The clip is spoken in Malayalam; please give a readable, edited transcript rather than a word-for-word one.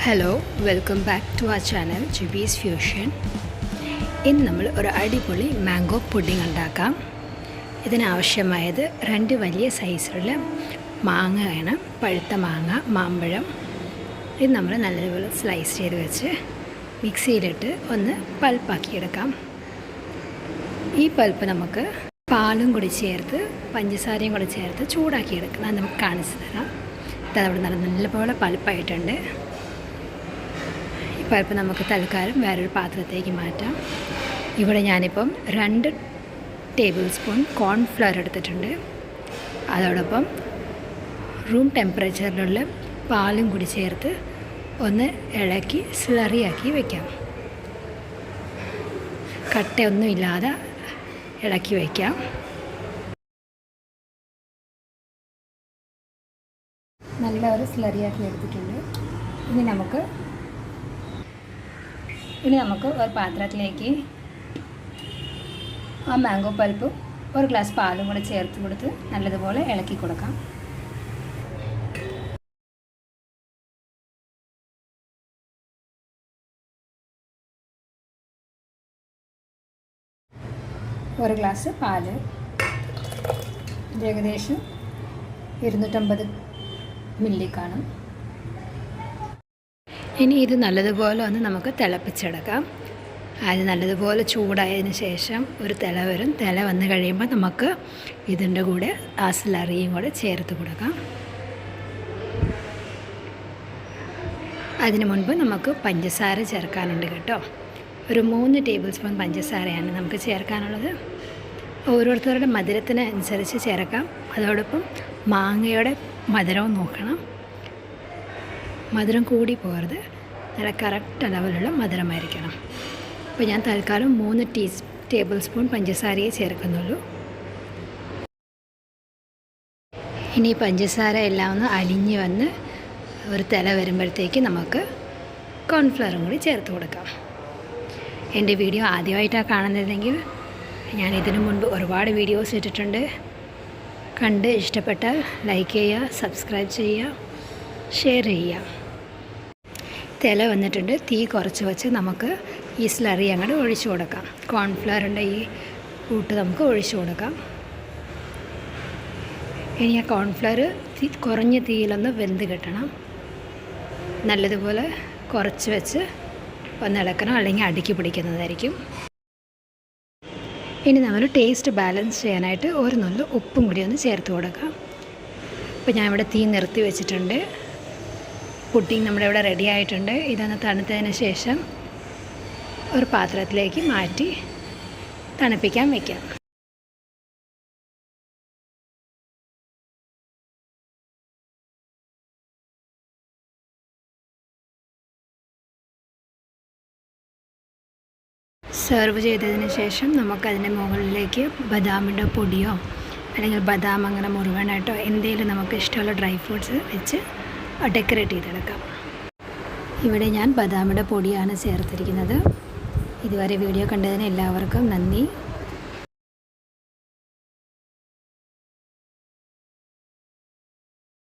Hello welcome back to our channel Jubi's Fusion. ഇന്ന് നമ്മൾ ഒരു അടിപൊളി മാംഗോ പുഡിംഗ് ഉണ്ടാക്കാം. ഇതിനാവശ്യമായത് 2 വലിയ സൈസിലുള്ള മാങ്ങ വേണം. പഴുത്ത മാങ്ങ, മാമ്പഴം. ഇത് നമ്മൾ നല്ലതുപോലെ സ്ലൈസ് ചെയ്ത് വെച്ച് മിക്സിയിലിട്ട് ഒന്ന് പൾപ്പാക്കിയെടുക്കാം. ഈ പൾപ്പ് നമുക്ക് പാലും കൂടി ചേർത്ത് പഞ്ചസാരയും കൂടി ചേർത്ത് ചൂടാക്കിയെടുക്കണം. അത് നമുക്ക് കാണിച്ചു തരാം. അതവിടെ നല്ലപോലെ പൾപ്പായിട്ടുണ്ട്. ഈ പൾപ്പ് നമുക്ക് തൽക്കാലം വേറൊരു പാത്രത്തേക്ക് മാറ്റാം. ഇവിടെ ഞാനിപ്പം 2 ടേബിൾ സ്പൂൺ കോൺഫ്ലവർ എടുത്തിട്ടുണ്ട്. അതോടൊപ്പം റൂം ടെമ്പറേച്ചറിലുള്ള പാലും കൂടി ചേർത്ത് ഒന്ന് ഇളക്കി സ്ലറിയാക്കി വയ്ക്കാം. കട്ടയൊന്നും ഇല്ലാതെ ഇളക്കി വയ്ക്കാം. നല്ല ഒരു സ്ലറിയാക്കി എടുത്തിട്ടുണ്ട്. ഇനി നമുക്ക് ഒരു പാത്രത്തിലേക്ക് ആ മാംഗോ പൾപ്പും 1 ഗ്ലാസ് പാലും കൂടെ ചേർത്ത് കൊടുത്ത് നല്ലതുപോലെ ഇളക്കി കൊടുക്കാം. ഒരു ഗ്ലാസ് പാല് ഏകദേശം 250 മില്ലി കാണും. ഇനി ഇത് നല്ലതുപോലെ ഒന്ന് നമുക്ക് തിളപ്പിച്ചെടുക്കാം. അത് നല്ലതുപോലെ ചൂടായതിന് ശേഷം ഒരു തിള വരും. തിള വന്ന് കഴിയുമ്പോൾ നമുക്ക് ഇതിൻ്റെ കൂടെ ആ സ്ലറിയും കൂടെ ചേർത്ത് കൊടുക്കാം. അതിന് മുൻപ് നമുക്ക് പഞ്ചസാര ചേർക്കാനുണ്ട് കേട്ടോ. ഒരു 3 ടേബിൾ സ്പൂൺ പഞ്ചസാരയാണ് നമുക്ക് ചേർക്കാനുള്ളത്. ഓരോരുത്തരുടെ മധുരത്തിന് അനുസരിച്ച് ചേർക്കാം. അതോടൊപ്പം മാങ്ങയുടെ മധുരവും നോക്കണം. മധുരം കൂടി പോകരുത്, നല്ല കറക്റ്റ് ലെവലുള്ള മധുരമായിരിക്കണം. അപ്പോൾ ഞാൻ തൽക്കാലം 3 ടേബിൾ സ്പൂൺ പഞ്ചസാരയെ ചേർക്കുന്നുള്ളൂ. ഇനി പഞ്ചസാര എല്ലാം ഒന്ന് അലിഞ്ഞ് വന്ന് ഒരു തിള വരുമ്പോഴത്തേക്ക് നമുക്ക് കോൺഫ്ലവറും കൂടി ചേർത്ത് കൊടുക്കാം. എൻ്റെ വീഡിയോ ആദ്യമായിട്ടാണ് കാണുന്നതെങ്കിൽ ഞാൻ ഇതിനു മുൻപ് ഒരുപാട് വീഡിയോസ് ഇട്ടിട്ടുണ്ട്. കണ്ട് ഇഷ്ടപ്പെട്ടാൽ ലൈക്ക് ചെയ്യുക, സബ്സ്ക്രൈബ് ചെയ്യുക, ഷെയർ ചെയ്യുക. തിള വന്നിട്ടുണ്ട്. തീ കുറച്ച് വെച്ച് നമുക്ക് ഈ സ്ലറി അങ്ങോട്ട് ഒഴിച്ചു കൊടുക്കാം. കോൺഫ്ലവറിൻ്റെ ഈ കൂട്ട് നമുക്ക് ഒഴിച്ചു കൊടുക്കാം. ഇനി ആ കോൺഫ്ലവർ കുറഞ്ഞ തീയിലൊന്ന് വെന്ത് കിട്ടണം. നല്ലതുപോലെ കുറച്ച് വെച്ച് ഒന്ന് ഇളക്കണം, അല്ലെങ്കിൽ അടുക്കി പിടിക്കുന്നതായിരിക്കും. ഇനി നമ്മൾ ടേസ്റ്റ് ബാലൻസ് ചെയ്യാനായിട്ട് ഒരു നുള്ളു ഉപ്പും കൂടി ഒന്ന് ചേർത്ത് കൊടുക്കാം. ഇപ്പോൾ ഞാൻ ഇവിടെ തീ നിർത്തി വെച്ചിട്ടുണ്ട്. പുഡിംഗ് നമ്മുടെ ഇവിടെ റെഡി ആയിട്ടുണ്ട്. ഇതൊന്ന് തണുത്തതിന് ശേഷം ഒരു പാത്രത്തിലേക്ക് മാറ്റി തണുപ്പിക്കാൻ വയ്ക്കാം. സെർവ് ചെയ്തതിന് ശേഷം നമുക്കതിൻ്റെ മുകളിലേക്ക് ബദാമിൻ്റെ പൊടിയോ അല്ലെങ്കിൽ ബദാം അങ്ങനെ മുറുവനായിട്ടോ എന്തെങ്കിലും നമുക്ക് ഇഷ്ടമുള്ള ഡ്രൈ ഫ്രൂട്ട്സ് വെച്ച് ഡെക്കറേറ്റ് ചെയ്തെടുക്കാം. ഇവിടെ ഞാൻ ബദാമിൻ്റെ പൊടിയാണ് ചേർത്തിരിക്കുന്നത്. ഇതുവരെ വീഡിയോ കണ്ടതിന് എല്ലാവർക്കും നന്ദി.